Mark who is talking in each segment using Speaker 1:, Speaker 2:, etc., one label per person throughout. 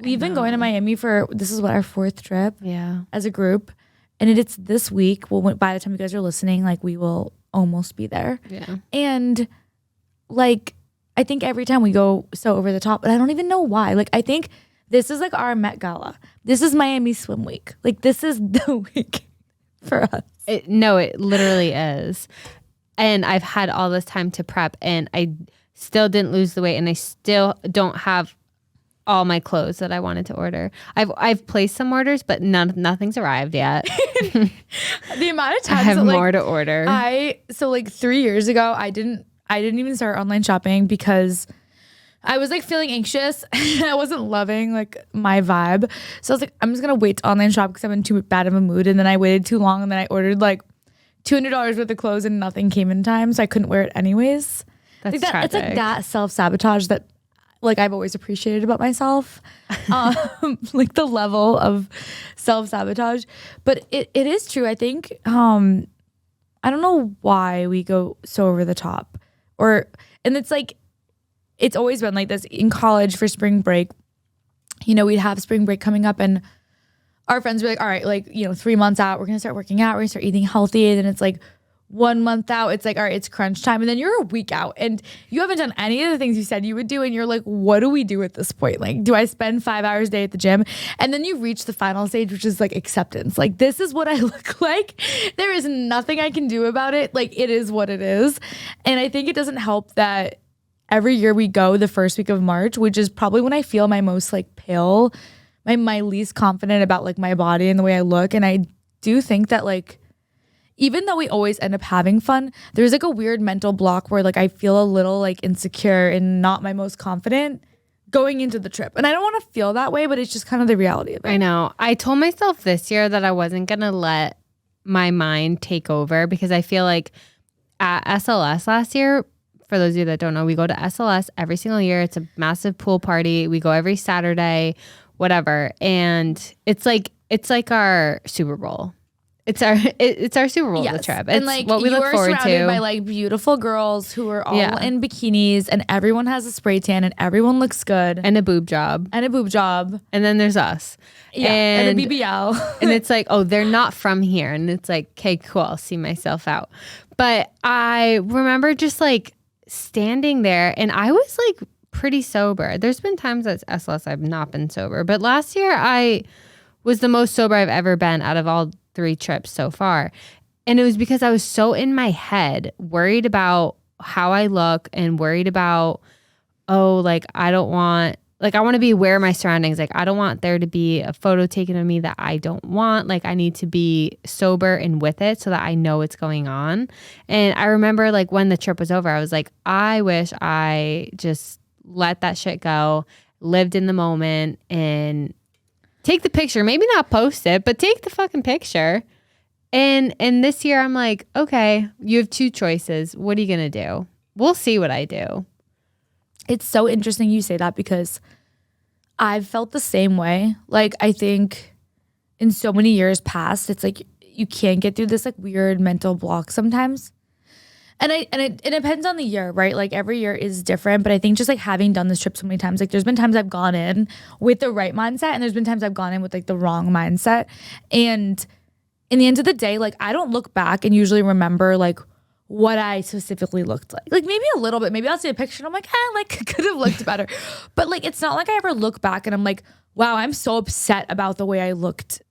Speaker 1: we've been going to Miami this is what, our 4th trip as a group. And it's this week. Well, by the time you guys are listening, like we will almost be there.
Speaker 2: Yeah.
Speaker 1: And like, I think every time we go so over the top, but I don't even know why. Like, I think this is like our Met Gala. This is Miami Swim Week. Like, this is the week for us.
Speaker 2: It literally is. And I've had all this time to prep, and I still didn't lose the weight, and I still don't have all my clothes that I wanted to order. I've placed some orders, but nothing's arrived yet.
Speaker 1: The amount of times
Speaker 2: I have more to order.
Speaker 1: So like 3 years ago, I didn't even start online shopping because I was like feeling anxious. I wasn't loving like my vibe. So I was like, I'm just gonna wait to online shop because I'm in too bad of a mood. And then I waited too long, and then I ordered like $200 worth of clothes, and nothing came in time, so I couldn't wear it anyways.
Speaker 2: That's
Speaker 1: tragic. It's like that self-sabotage that like I've always appreciated about myself. Like the level of self-sabotage. But it is true. I think I don't know why we go so over the top. And it's like it's always been like this in college for spring break. You know, we'd have spring break coming up, and our friends were like, all right, like, you know, 3 months out, we're gonna start working out, we're gonna start eating healthy. And then it's like 1 month out, it's like, all right, it's crunch time. And then you're a week out and you haven't done any of the things you said you would do. And you're like, what do we do at this point? Like, do I spend 5 hours a day at the gym? And then you reach the final stage, which is like acceptance. Like, this is what I look like. There is nothing I can do about it. Like, it is what it is. And I think it doesn't help that every year we go the first week of March, which is probably when I feel my most like pale, my least confident about like my body and the way I look. And I do think that like, even though we always end up having fun, there's like a weird mental block where like I feel a little like insecure and not my most confident going into the trip. And I don't want to feel that way, but it's just kind of the reality of it.
Speaker 2: I know. I told myself this year that I wasn't going to let my mind take over, because I feel like at SLS last year, for those of you that don't know, we go to SLS every single year. It's a massive pool party. We go every Saturday, whatever. And it's like our Super Bowl. It's our Super Bowl, the trip. It's
Speaker 1: and like
Speaker 2: what we look forward to.
Speaker 1: Surrounded by like beautiful girls who are all in bikinis, and everyone has a spray tan, and everyone looks good,
Speaker 2: and a boob job,
Speaker 1: and
Speaker 2: then there's us,
Speaker 1: and a BBL,
Speaker 2: and it's like, oh, they're not from here, and it's like, okay, cool, I'll see myself out. But I remember just like standing there, and I was like pretty sober. There's been times at SLS I've not been sober, but last year I was the most sober I've ever been out of all 3 trips so far. And it was because I was so in my head, worried about how I look, and worried about, like, I want to be aware of my surroundings. Like, I don't want there to be a photo taken of me that I don't want. Like, I need to be sober and with it so that I know what's going on. And I remember like when the trip was over, I was like, I wish I just let that shit go, lived in the moment, and take the picture, maybe not post it, but take the fucking picture. And this year I'm like, okay, you have 2 choices. What are you going to do? We'll see what I do.
Speaker 1: It's so interesting you say that, because I've felt the same way. Like, I think in so many years past, it's like you can't get through this like weird mental block sometimes. And it depends on the year, right? Like every year is different, but I think just like having done this trip so many times, like there's been times I've gone in with the right mindset, and there's been times I've gone in with like the wrong mindset. And in the end of the day, like I don't look back and usually remember like what I specifically looked like. Like maybe a little bit, maybe I'll see a picture and I'm like, like could have looked better. But like, it's not like I ever look back and I'm like, wow, I'm so upset about the way I looked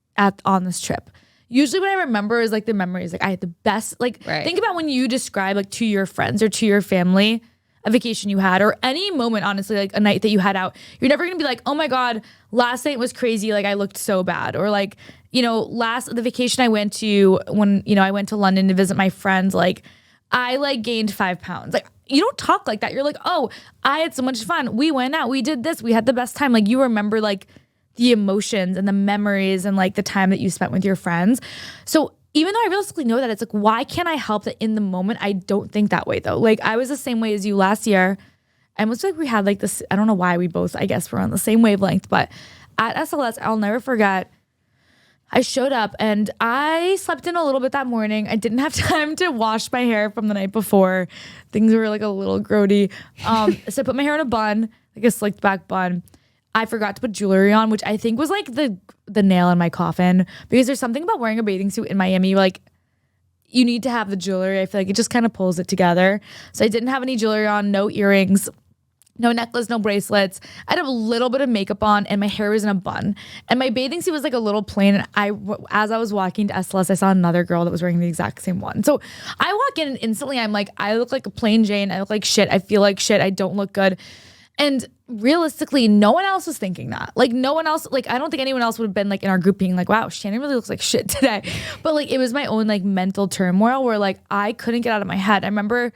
Speaker 1: on this trip. Usually what I remember is like the memories. Like I had the best, like think about when you describe like to your friends or to your family a vacation you had, or any moment, honestly, like a night that you had out. You're never gonna be like, oh my God, last night was crazy. Like I looked so bad. Or like, you know, the vacation I went to when, you know, I went to London to visit my friends, like I like gained 5 pounds. Like you don't talk like that. You're like, oh, I had so much fun. We went out, we did this, we had the best time. Like you remember like the emotions and the memories and like the time that you spent with your friends. So even though I realistically know that, it's like, why can't I help that in the moment I don't think that way though? Like I was the same way as you last year. I almost like we had like this, I don't know why we both, I guess we're on the same wavelength, but at SLS, I'll never forget, I showed up and I slept in a little bit that morning. I didn't have time to wash my hair from the night before. Things were like a little grody. So I put my hair in a bun, like a slicked back bun. I forgot to put jewelry on, which I think was like the nail in my coffin, because there's something about wearing a bathing suit in Miami, like you need to have the jewelry. I feel like it just kind of pulls it together. So I didn't have any jewelry on, no earrings, no necklace, no bracelets. I had a little bit of makeup on and my hair was in a bun. And my bathing suit was like a little plain. And as I was walking to SLS, I saw another girl that was wearing the exact same one. So I walk in and instantly I'm like, I look like a plain Jane. I look like shit. I feel like shit. I don't look good. And realistically, no one else was thinking that. Like no one else, like I don't think anyone else would have been like in our group being like, wow, Shannon really looks like shit today. But like it was my own like mental turmoil where like I couldn't get out of my head. I remember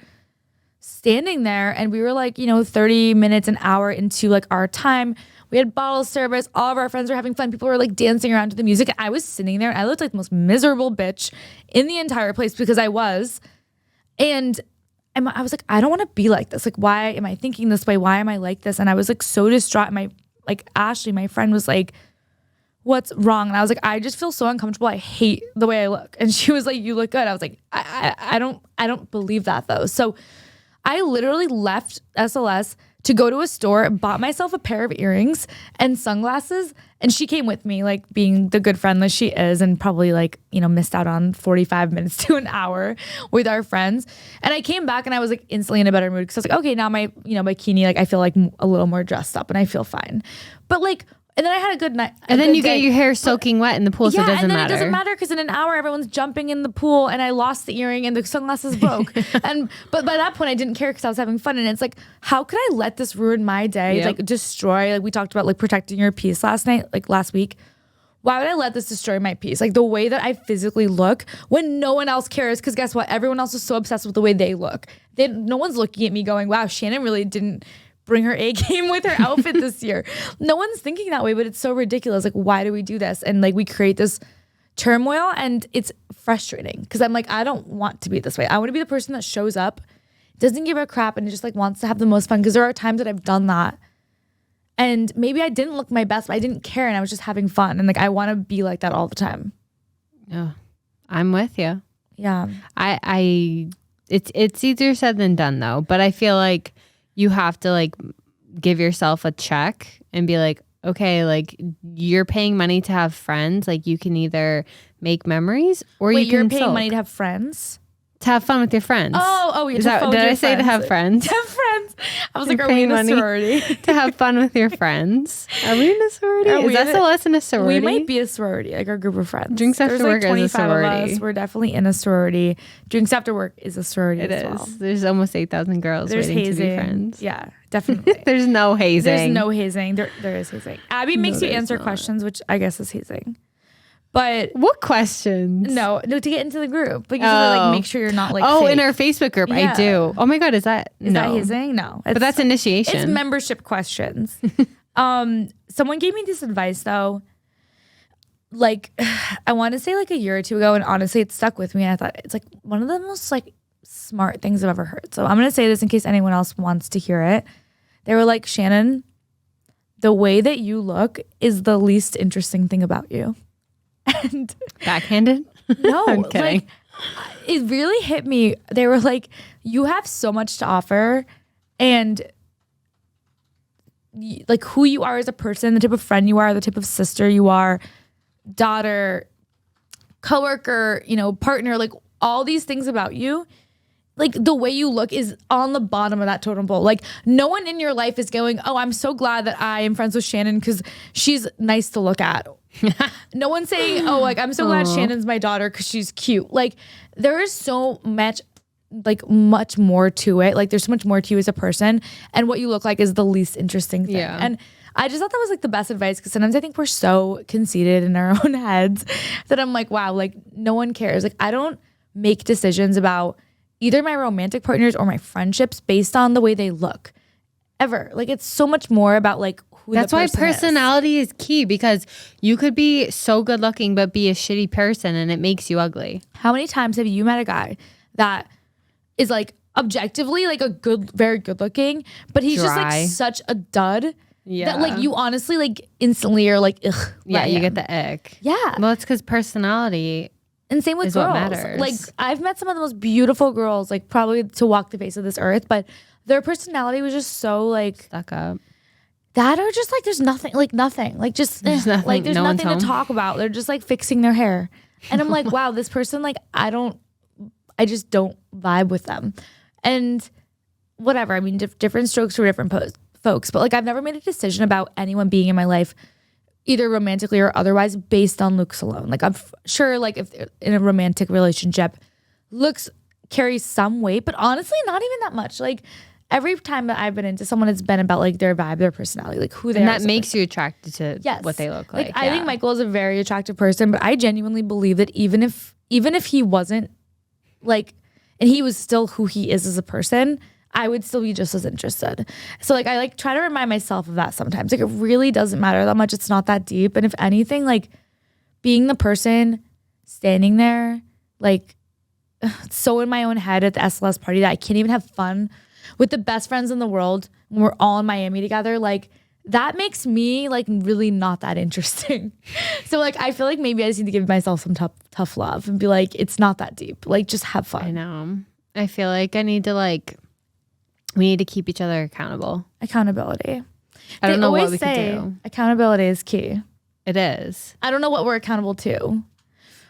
Speaker 1: standing there and we were like, 30 minutes, an hour into like our time. We had bottle service. All of our friends were having fun. People were like dancing around to the music. I was sitting there and I looked like the most miserable bitch in the entire place because I was. And I was like, I don't want to be like this. Like, why am I thinking this way? Why am I like this? And I was like so distraught. Ashley, my friend, was like, what's wrong? And I was like, I just feel so uncomfortable. I hate the way I look. And she was like, you look good. I was like, I don't believe that though. So I literally left SLS to go to a store, bought myself a pair of earrings and sunglasses. And she came with me, like being the good friend that she is, and probably like, missed out on 45 minutes to an hour with our friends. And I came back and I was like instantly in a better mood because I was like, okay, now my bikini, like I feel like a little more dressed up and I feel fine. But like, and then I had a good night.
Speaker 2: And then you get your hair soaking wet in the pool, so it doesn't matter. Yeah, and then it doesn't
Speaker 1: matter because in an hour everyone's jumping in the pool and I lost the earring and the sunglasses broke. But by that point I didn't care because I was having fun. And it's like, how could I let this ruin my day? Yep. Like destroy, like we talked about like protecting your peace last week. Why would I let this destroy my peace? Like the way that I physically look when no one else cares, because guess what? Everyone else is so obsessed with the way they look. No one's looking at me going, wow, Shannon really didn't bring her A game with her outfit this year. No one's thinking that way, but it's so ridiculous. Like, why do we do this? And like, we create this turmoil and it's frustrating because I'm like, I don't want to be this way. I want to be the person that shows up, doesn't give a crap, and just like wants to have the most fun. Because there are times that I've done that and maybe I didn't look my best, but I didn't care and I was just having fun. And like, I want to be like that all the time.
Speaker 2: Yeah, I'm with you.
Speaker 1: Yeah.
Speaker 2: It's easier said than done though. But I feel like you have to like give yourself a check and be like, okay, like you're paying money to have friends. Like you can either make memories or
Speaker 1: you're paying money to have friends?
Speaker 2: To have fun with your friends.
Speaker 1: Oh, yeah. Did
Speaker 2: I say to have friends?
Speaker 1: To have friends. I was like, are we in a sorority?
Speaker 2: To have fun with your friends. Are we in a sorority? Is SLS in a sorority?
Speaker 1: We might be a sorority, like our group of friends.
Speaker 2: Drinks After Work is a sorority.
Speaker 1: Of us. We're definitely in a sorority. Drinks After Work is a sorority as well.
Speaker 2: There's almost 8,000 girls waiting
Speaker 1: hazing.
Speaker 2: To be friends.
Speaker 1: Yeah, definitely.
Speaker 2: There's no hazing.
Speaker 1: There's no hazing. There is hazing. Abby makes you answer questions, which I guess is hazing. But
Speaker 2: what questions?
Speaker 1: No, to get into the group. But usually like make sure you're not like
Speaker 2: fake.
Speaker 1: In
Speaker 2: our Facebook group, yeah. I do. Oh my God, is that
Speaker 1: hazing? No.
Speaker 2: But that's initiation.
Speaker 1: It's membership questions. Someone gave me this advice though. Like I want to say like a year or two ago, and honestly it stuck with me, and I thought it's like one of the most like smart things I've ever heard. So I'm gonna say this in case anyone else wants to hear it. They were like, Shannon, the way that you look is the least interesting thing about you. And
Speaker 2: backhanded?
Speaker 1: No, like it really hit me. They were like, you have so much to offer, and like who you are as a person, the type of friend you are, the type of sister you are, daughter, coworker, partner, like all these things about you. Like the way you look is on the bottom of that totem pole. Like no one in your life is going, oh, I'm so glad that I am friends with Shannon because she's nice to look at. No one's saying, oh, like I'm so glad Shannon's my daughter because she's cute. Like there is so much, like much more to it. Like there's so much more to you as a person, and what you look like is the least interesting thing. Yeah. And I just thought that was like the best advice because sometimes I think we're so conceited in our own heads that I'm like, wow, like no one cares. Like I don't make decisions about either my romantic partners or my friendships based on the way they look ever. Like it's so much more about like who
Speaker 2: That's
Speaker 1: the
Speaker 2: why
Speaker 1: person
Speaker 2: personality is key, because you could be so good looking but be a shitty person and it makes you ugly.
Speaker 1: How many times have you met a guy that is like objectively like a good, very good looking, but he's just like such a dud that like you honestly like instantly are like, ugh.
Speaker 2: Yeah, you get the ick.
Speaker 1: Yeah.
Speaker 2: Well, it's because personality.
Speaker 1: And same with girls. Like I've met some of the most beautiful girls, like probably to walk the face of this earth, but their personality was just so like
Speaker 2: stuck up.
Speaker 1: That or just like there's nothing, like just
Speaker 2: There's nothing,
Speaker 1: like there's
Speaker 2: no one's
Speaker 1: nothing to
Speaker 2: home.
Speaker 1: talk about. They're just like fixing their hair, and I'm like, wow, this person like I just don't vibe with them, and whatever. I mean, different strokes for different folks, but like I've never made a decision about anyone being in my life, either romantically or otherwise, based on looks alone. Like I'm sure, like if they're in a romantic relationship, looks carry some weight, but honestly, not even that much. Like. Every time that I've been into someone, it's been about like their vibe, their personality, like who they are.
Speaker 2: And that makes you attracted to
Speaker 1: Yes.
Speaker 2: what they look like.
Speaker 1: I think Michael is a very attractive person, but I genuinely believe that even if he wasn't like, and he was still who he is as a person, I would still be just as interested. So like I like try to remind myself of that sometimes. Like it really doesn't matter that much. It's not that deep. And if anything, like being the person standing there, like so in my own head at the SLS party that I can't even have fun with the best friends in the world when we're all in Miami together, like that makes me like really not that interesting. So like I feel like maybe I just need to give myself some tough love and be like, it's not that deep. Like just have fun.
Speaker 2: I know. I feel like we need to keep each other accountable.
Speaker 1: Accountability.
Speaker 2: I don't know what we
Speaker 1: say
Speaker 2: could do.
Speaker 1: accountability is key.
Speaker 2: It is.
Speaker 1: I don't know what we're accountable to.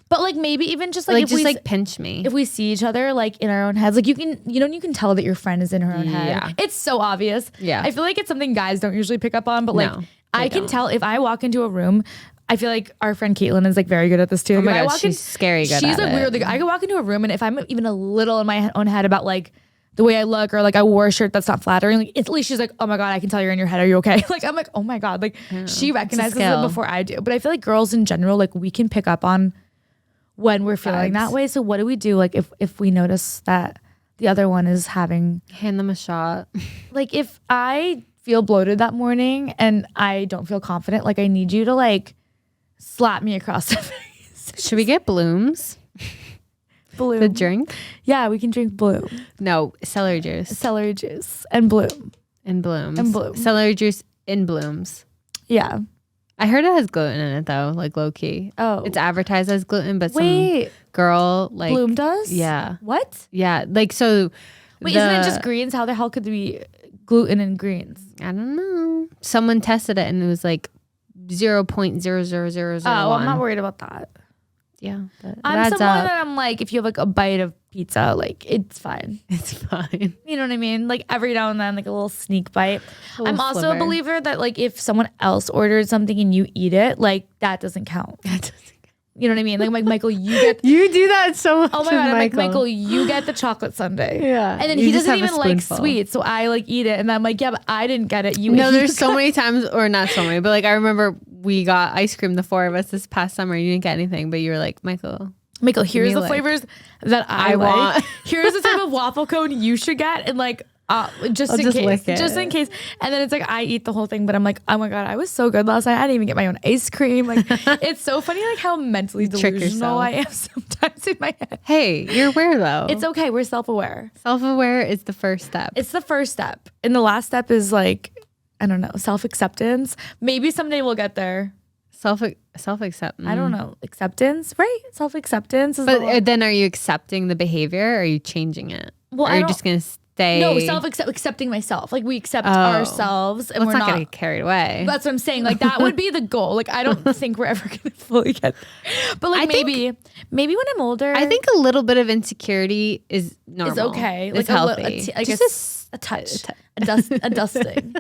Speaker 1: But like maybe even just like
Speaker 2: Like
Speaker 1: if
Speaker 2: just
Speaker 1: we
Speaker 2: like pinch me.
Speaker 1: if we see each other like in our own heads, like you can tell that your friend is in her own head.
Speaker 2: Yeah.
Speaker 1: It's so obvious.
Speaker 2: Yeah.
Speaker 1: I feel like it's something guys don't usually pick up on, but like
Speaker 2: No,
Speaker 1: I
Speaker 2: they
Speaker 1: can
Speaker 2: don't.
Speaker 1: tell if I walk into a room. I feel like our friend Caitlin is like very good at this too.
Speaker 2: Oh my
Speaker 1: If I
Speaker 2: God,
Speaker 1: walk
Speaker 2: she's scary good
Speaker 1: She's
Speaker 2: at
Speaker 1: like
Speaker 2: it.
Speaker 1: weird. Like I can walk into a room and if I'm even a little in my own head about like the way I look or like I wore a shirt that's not flattering, like instantly she's like, oh my God, I can tell you're in your head. Are you okay? Like I'm like, oh my God. Like she recognizes it
Speaker 2: skill.
Speaker 1: before I do. But I feel like girls in general, like we can pick up on when we're feeling
Speaker 2: Vibes.
Speaker 1: that way. So what do we do? Like if we notice that the other one is having
Speaker 2: Hand them a shot.
Speaker 1: like if I feel bloated that morning and I don't feel confident, like I need you to like slap me across the face.
Speaker 2: Should we get Blooms?
Speaker 1: Bloom.
Speaker 2: The drink?
Speaker 1: Yeah, we can drink Bloom.
Speaker 2: No, celery juice
Speaker 1: Celery juice and Bloom.
Speaker 2: and Blooms.
Speaker 1: And Bloom.
Speaker 2: Celery juice in Blooms.
Speaker 1: Yeah.
Speaker 2: I heard it has gluten in it though, like low key.
Speaker 1: Oh.
Speaker 2: It's advertised as gluten, but
Speaker 1: Wait,
Speaker 2: some girl like
Speaker 1: Bloom does?
Speaker 2: Yeah.
Speaker 1: What?
Speaker 2: Yeah, like so.
Speaker 1: Wait, isn't it just greens? How the hell could there be gluten in greens?
Speaker 2: I don't know. Someone tested it and it was like 0.00001.
Speaker 1: Oh, I'm not worried about that.
Speaker 2: Yeah, but
Speaker 1: I'm
Speaker 2: adds
Speaker 1: someone
Speaker 2: up.
Speaker 1: that I'm like, if you have like a bite of pizza, like it's fine.
Speaker 2: It's fine.
Speaker 1: You know what I mean? Like every now and then, like a little sneak bite.
Speaker 2: A little
Speaker 1: I'm also
Speaker 2: sliver.
Speaker 1: a believer that like if someone else ordered something and you eat it, like that doesn't count. You know what I mean? Like Michael, you get.
Speaker 2: You do that so much.
Speaker 1: Oh my
Speaker 2: with
Speaker 1: God, I'm like, Michael, you get the chocolate sundae.
Speaker 2: Yeah.
Speaker 1: And then
Speaker 2: You
Speaker 1: he
Speaker 2: just
Speaker 1: doesn't
Speaker 2: have a
Speaker 1: even like
Speaker 2: spoonful.
Speaker 1: sweets. So I like eat it. And I'm like, yeah, but I didn't get it. You
Speaker 2: No,
Speaker 1: you
Speaker 2: there's so
Speaker 1: got-
Speaker 2: many times, or not so many, but like I remember we got ice cream, the four of us this past summer. You didn't get anything, but you were like, Michael.
Speaker 1: Michael, here's
Speaker 2: me
Speaker 1: the
Speaker 2: like-
Speaker 1: flavors that I
Speaker 2: want.
Speaker 1: want. Here's the type of waffle cone you should get. And like, just
Speaker 2: I'll
Speaker 1: in
Speaker 2: just
Speaker 1: case.
Speaker 2: lick it.
Speaker 1: Just in case. And then it's like, I eat the whole thing. But I'm like, oh my God, I was so good last night. I didn't even get my own ice cream. Like, it's so funny like how mentally
Speaker 2: trick
Speaker 1: delusional
Speaker 2: yourself.
Speaker 1: I am sometimes in my head.
Speaker 2: Hey, you're aware though.
Speaker 1: It's okay. We're self-aware.
Speaker 2: Self-aware is the first step.
Speaker 1: It's the first step. And the last step is like, I don't know, self-acceptance. Maybe someday we'll get there.
Speaker 2: Self-acceptance.
Speaker 1: I don't know. Acceptance, right? Self-acceptance is
Speaker 2: But then are you accepting the behavior or are you changing it?
Speaker 1: Well,
Speaker 2: or
Speaker 1: I
Speaker 2: are you
Speaker 1: don't-
Speaker 2: just going to stay?
Speaker 1: no, accepting myself. Like we accept
Speaker 2: Oh.
Speaker 1: ourselves and
Speaker 2: Let's
Speaker 1: we're
Speaker 2: not
Speaker 1: not.
Speaker 2: get carried away.
Speaker 1: That's what I'm saying. Like that would be the goal. Like I don't think we're ever gonna fully get there. But like
Speaker 2: I think-
Speaker 1: maybe when I'm older,
Speaker 2: I think a little bit of insecurity is normal.
Speaker 1: it's okay.
Speaker 2: It's
Speaker 1: Like
Speaker 2: healthy.
Speaker 1: like
Speaker 2: Just
Speaker 1: a touch, a dusting.